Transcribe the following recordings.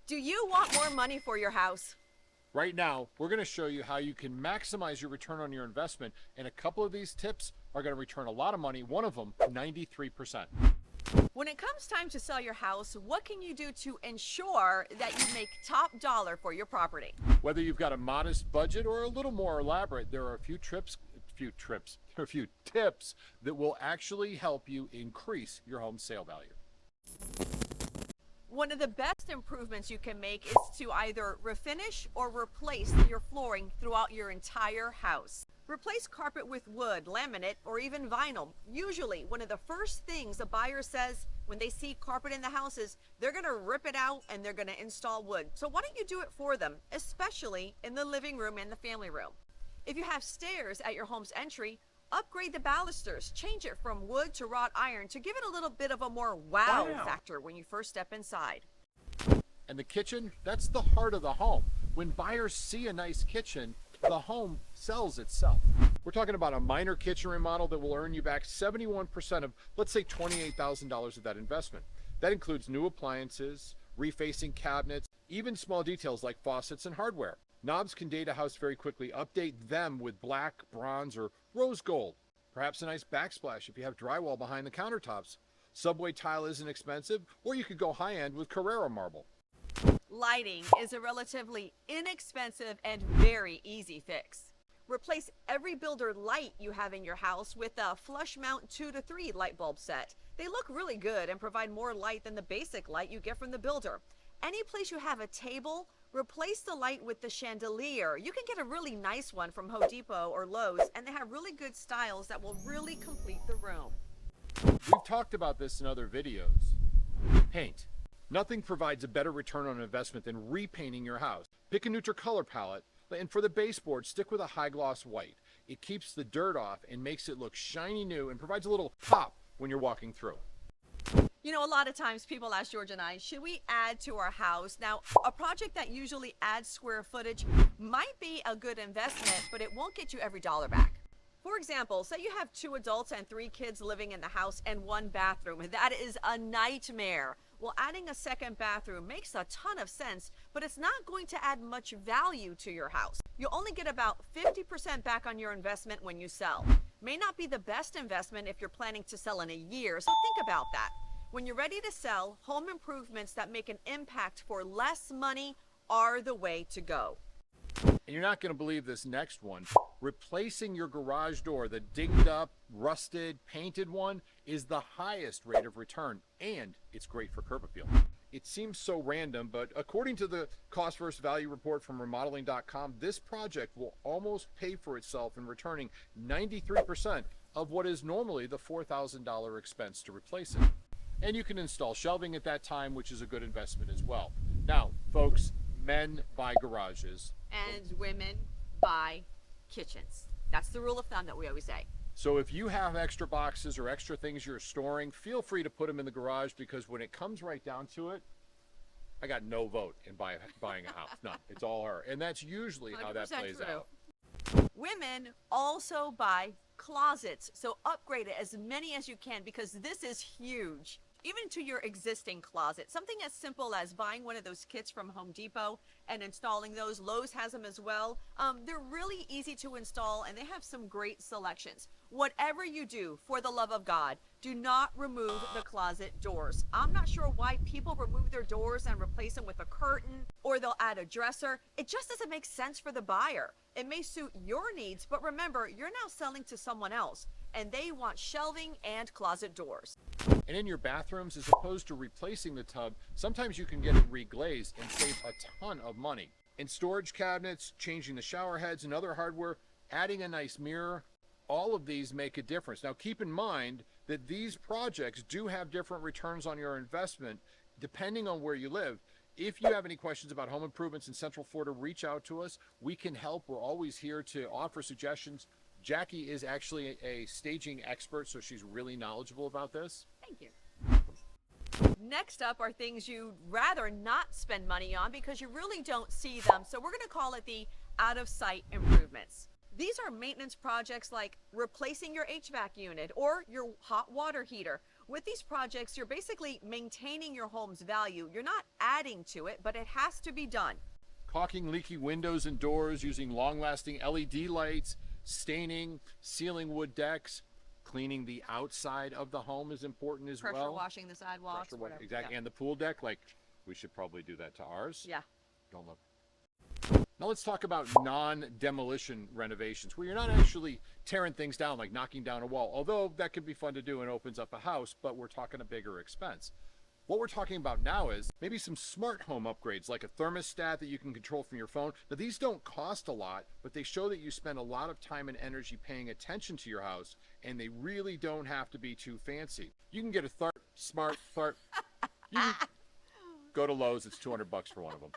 Do you want more money for your house? Right now, we're going to show you how you can maximize your return on your investment, and a couple of these tips are going to return a lot of money, one of them 93%. When it comes time to sell your house, what can you do to ensure that you make top dollar for your property? Whether you've got a modest budget or a little more elaborate, there are a few tips that will actually help you increase your home sale value. One of the best improvements you can make is to either refinish or replace your flooring throughout your entire house. Replace carpet with wood, laminate, or even vinyl. Usually, one of the first things a buyer says when they see carpet in the house is they're going to rip it out and they're going to install wood. So why don't you do it for them, especially in the living room and the family room? If you have stairs at your home's entry, upgrade the balusters, change it from wood to wrought iron to give it a little bit of a more wow factor when you first step inside. And the kitchen, that's the heart of the home. When buyers see a nice kitchen, the home sells itself. We're talking about a minor kitchen remodel that will earn you back 71% of, let's say, $28,000 of that investment. That includes new appliances, refacing cabinets, even small details like faucets and hardware. Knobs can date a house very quickly. Update them with black, bronze, or rose gold. Perhaps a nice backsplash if you have drywall behind the countertops. Subway tile isn't expensive, or you could go high-end with Carrara marble. Lighting is a relatively inexpensive and very easy fix. Replace every builder light you have in your house with a flush mount 2 to 3 light bulb set. They look really good and provide more light than the basic light you get from the builder. Any place you have a table, replace the light with the chandelier. You can get a really nice one from Home Depot or Lowe's, and they have really good styles that will really complete the room. We've talked about this in other videos. Paint. Nothing provides a better return on investment than repainting your house. Pick a neutral color palette, and for the baseboard, stick with a high gloss white. It keeps the dirt off and makes it look shiny new and provides a little pop when you're walking through. You know, a lot of times people ask George and I, should we add to our house? Now, a project that usually adds square footage might be a good investment, but it won't get you every dollar back. For example, say you have 2 adults and 3 kids living in the house and 1 bathroom. That is a nightmare. Well, adding a second bathroom makes a ton of sense, but it's not going to add much value to your house. You'll only get about 50% back on your investment when you sell. May not be the best investment if you're planning to sell in a year, so think about that. When you're ready to sell, home improvements that make an impact for less money are the way to go. And you're not going to believe this next one. Replacing your garage door, the dinged up, rusted, painted one, is the highest rate of return, and it's great for curb appeal. It seems so random, but according to the cost versus value report from remodeling.com, this project will almost pay for itself in returning 93% of what is normally the $4,000 expense to replace it. And you can install shelving at that time, which is a good investment as well. Now, folks, men buy garages. And women buy kitchens. That's the rule of thumb that we always say. So if you have extra boxes or extra things you're storing, feel free to put them in the garage, because when it comes right down to it, I got no vote in buying a house. None. It's all her. And that's usually how that plays true. out. Women also buy closets, so upgrade it as many as you can, because this is huge. Even to your existing closet. Something as simple as buying one of those kits from Home Depot and installing those. Lowe's has them as well. They're really easy to install, and they have some great selections. Whatever you do, for the love of God, do not remove the closet doors. I'm not sure why people remove their doors and replace them with a curtain, or they'll add a dresser. It just doesn't make sense for the buyer. It may suit your needs, but remember, you're now selling to someone else, and they want shelving and closet doors. And in your bathrooms, as opposed to replacing the tub, sometimes you can get it reglazed and save a ton of money. In storage cabinets, changing the shower heads and other hardware, adding a nice mirror, all of these make a difference. Now keep in mind that these projects do have different returns on your investment depending on where you live. If you have any questions about home improvements in Central Florida, reach out to us. We can help. We're always here to offer suggestions. Jackie is actually a staging expert, so she's really knowledgeable about this. Thank you. Next up are things you'd rather not spend money on because you really don't see them. So we're going to call it the out-of-sight improvements. These are maintenance projects like replacing your HVAC unit or your hot water heater, With these projects, you're basically maintaining your home's value. You're not adding to it, but it has to be done. Caulking leaky windows and doors, using long-lasting LED lights, staining, sealing wood decks, cleaning the outside of the home is important as well. Pressure washing the sidewalks, whatever. Exactly, Yeah. and the pool deck, like we should probably do that to ours. Yeah. Don't look. Now let's talk about non-demolition renovations, where you're not actually tearing things down, like knocking down a wall, although that could be fun to do and opens up a house, but we're talking a bigger expense. What we're talking about now is maybe some smart home upgrades, like a thermostat that you can control from your phone. Now, these don't cost a lot, but they show that you spend a lot of time and energy paying attention to your house, and they really don't have to be too fancy. You can get a smart Tharp. You can go to Lowe's, it's $200 for one of them.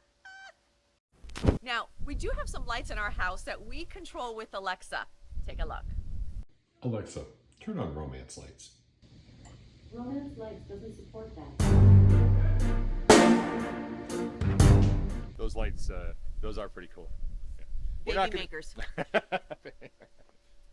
Now, we do have some lights in our house that we control with Alexa. Take a look. Alexa, turn on romance lights. Romance Lights doesn't support that. Those lights, those are pretty cool. Yeah. Baby makers.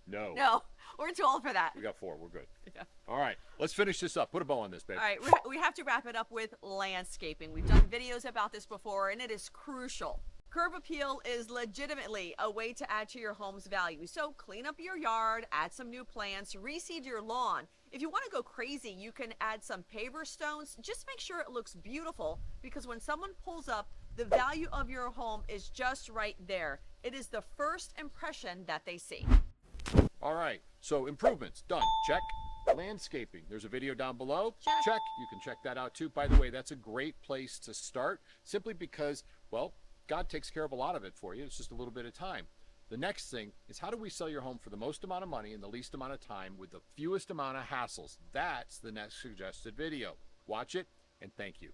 No. No, we're too old for that. We got 4, we're good. Yeah. All right, let's finish this up. Put a bow on this, baby. All right, we have to wrap it up with landscaping. We've done videos about this before, and it is crucial. Curb appeal is legitimately a way to add to your home's value. So clean up your yard, add some new plants, reseed your lawn. If you want to go crazy, you can add some paver stones. Just make sure it looks beautiful, because when someone pulls up, the value of your home is just right there. It is the first impression that they see. All right, so improvements, done, check. Landscaping, there's a video down below, Check. You can check that out too. By the way, that's a great place to start, simply because, well, God takes care of a lot of it for you. It's just a little bit of time. The next thing is, how do we sell your home for the most amount of money in the least amount of time with the fewest amount of hassles? That's the next suggested video. Watch it, and thank you.